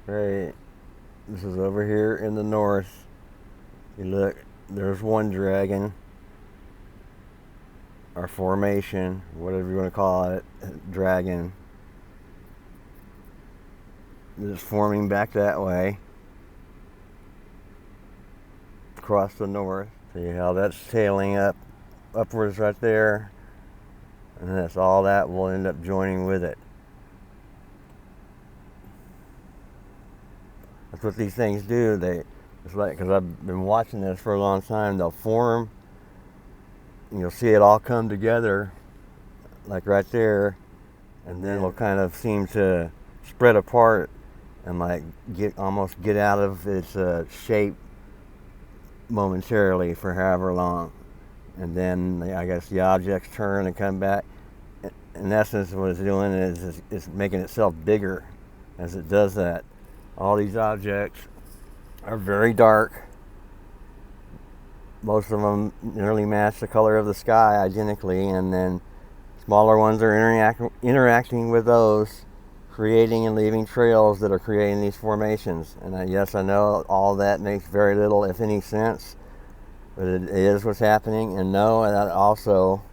Right. This is over here in the north. You look, there's one dragon, or formation, whatever you want to call it, dragon, is forming back that way across the north. See how that's tailing upwards right there, and that's all that will end up joining with it. That's what these things do. It's like, because I've been watching this for a long time, they'll form, and you'll see it all come together, like right there, and then it'll kind of seem to spread apart and like almost get out of its shape momentarily for however long, and then I guess the objects turn and come back. In essence, what it's doing is it's making itself bigger as it does that. All these objects are very dark. Most of them nearly match the color of the sky identically, and then smaller ones are interacting with those, creating and leaving trails that are creating these formations. And yes, I know all that makes very little, if any, sense, but it is what's happening. And no, that also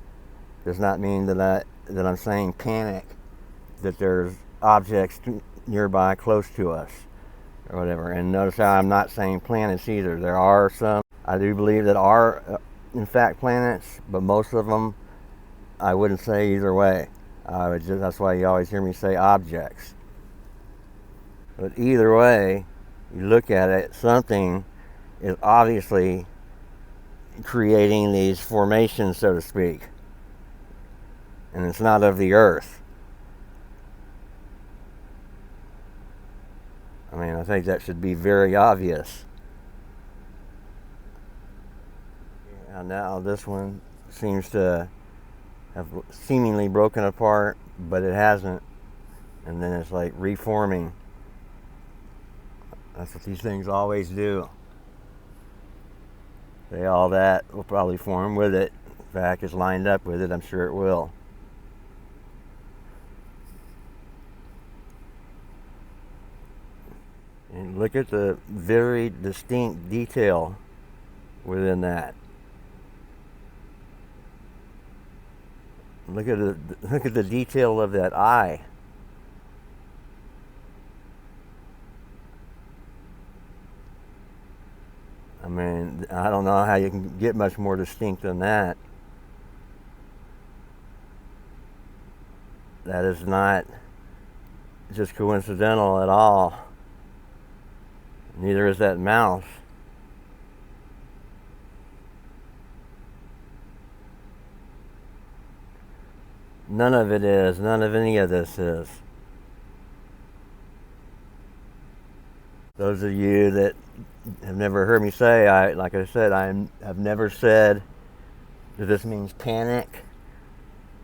does not mean that I'm saying panic, that there's objects nearby close to us or whatever. And notice how I'm not saying planets either. There are some I do believe that are in fact planets, but most of them I wouldn't say either way. That's why you always hear me say objects. But either way, you look at it, something is obviously creating these formations, so to speak. And it's not of the earth. I mean, I think that should be very obvious. And now this one seems to have seemingly broken apart, but it hasn't. And then it's like reforming. That's what these things always do. All that will probably form with it. In fact, it's lined up with it. I'm sure it will. And look at the very distinct detail within that. Look at the detail of that eye. I mean, I don't know how you can get much more distinct than that. That is not just coincidental at all. Neither is that mouth. None of it is. None of any of this is. Those of you that have never heard me say, like I said, I have never said that this means panic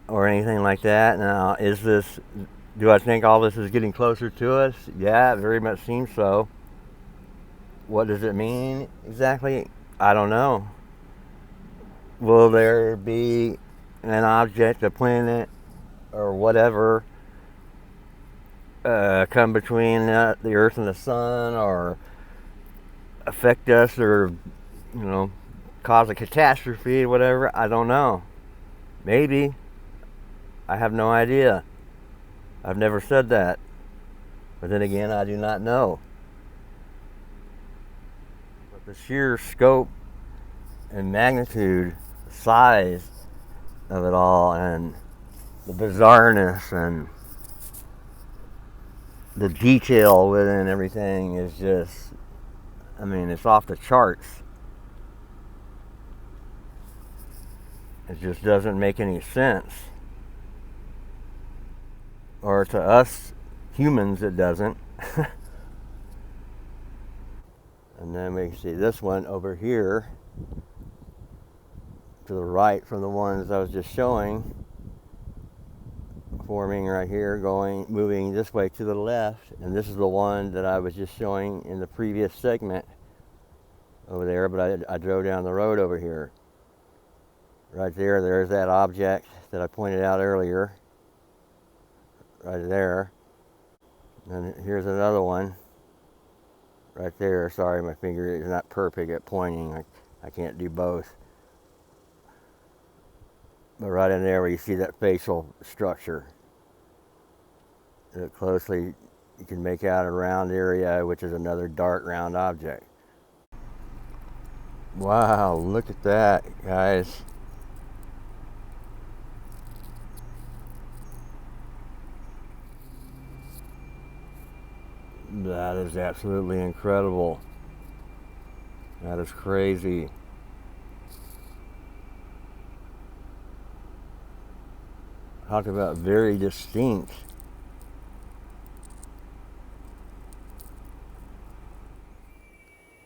or anything like that. Now, do I think all this is getting closer to us? Yeah, it very much seems so. What does it mean exactly? I don't know. Will there be an object, a planet, or whatever come between the Earth and the Sun, or affect us, or cause a catastrophe, whatever? I don't know. Maybe. I have no idea. I've never said that. But then again, I do not know. But the sheer scope and magnitude, size of it all, and the bizarreness and the detail within everything is just, I mean, it's off the charts. It just doesn't make any sense. Or to us humans, it doesn't. And then we can see this one over here to the right from the ones I was just showing, forming right here, moving this way to the left. And this is the one that I was just showing in the previous segment over there, but I drove down the road over here. Right there's that object that I pointed out earlier. Right there. And here's another one. right there. Sorry, my finger is not perfect at pointing. I can't do both. But right in there where you see that facial structure, look closely, you can make out a round area, which is another dark round object. Wow, look at that, guys. That is absolutely incredible. That is crazy. Talk about very distinct.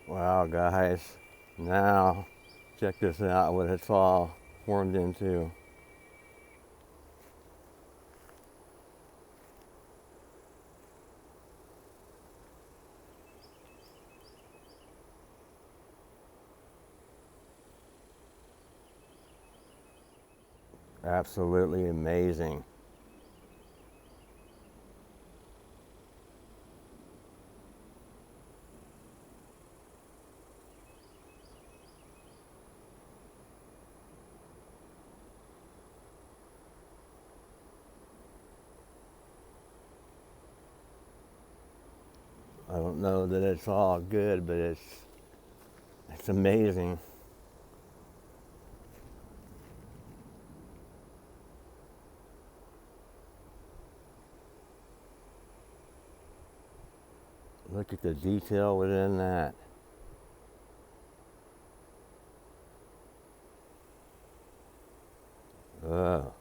Wow, guys. Now, check this out, what it's all formed into. Absolutely amazing. I don't know that it's all good, but it's amazing. Look at the detail within that. Ugh.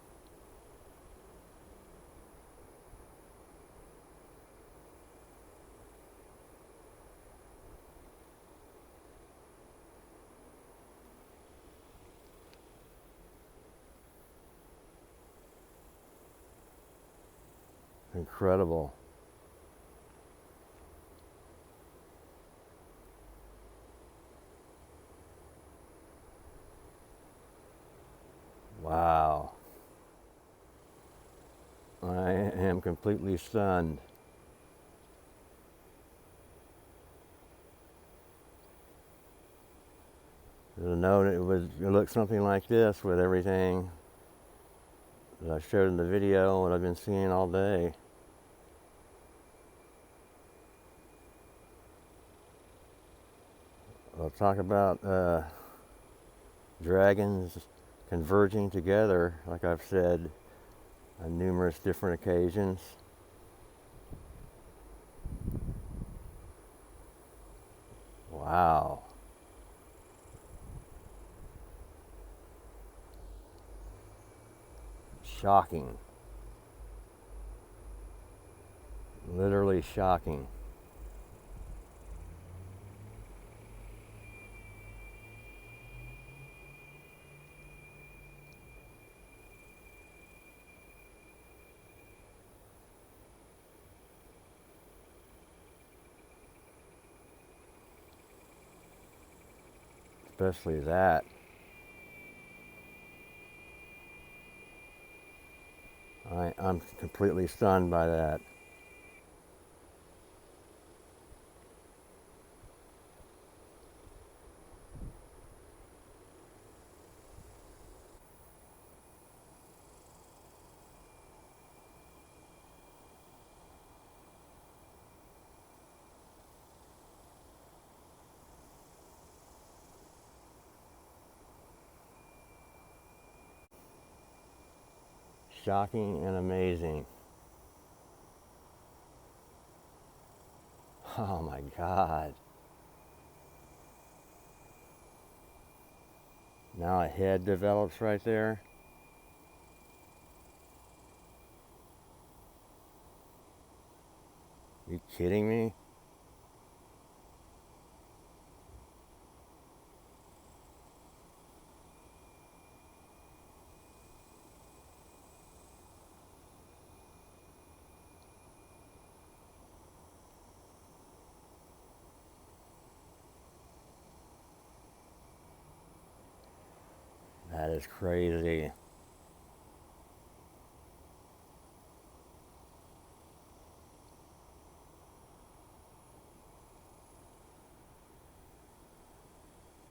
Incredible. Wow. I am completely stunned. I'd have known it would look something like this with everything that I showed in the video, what I've been seeing all day. I'll talk about dragons converging together, like I've said on numerous different occasions. Wow. Shocking. Literally shocking. Especially that. I'm completely stunned by that. Shocking and amazing. Oh my God. Now a head develops right there. You kidding me? That is crazy.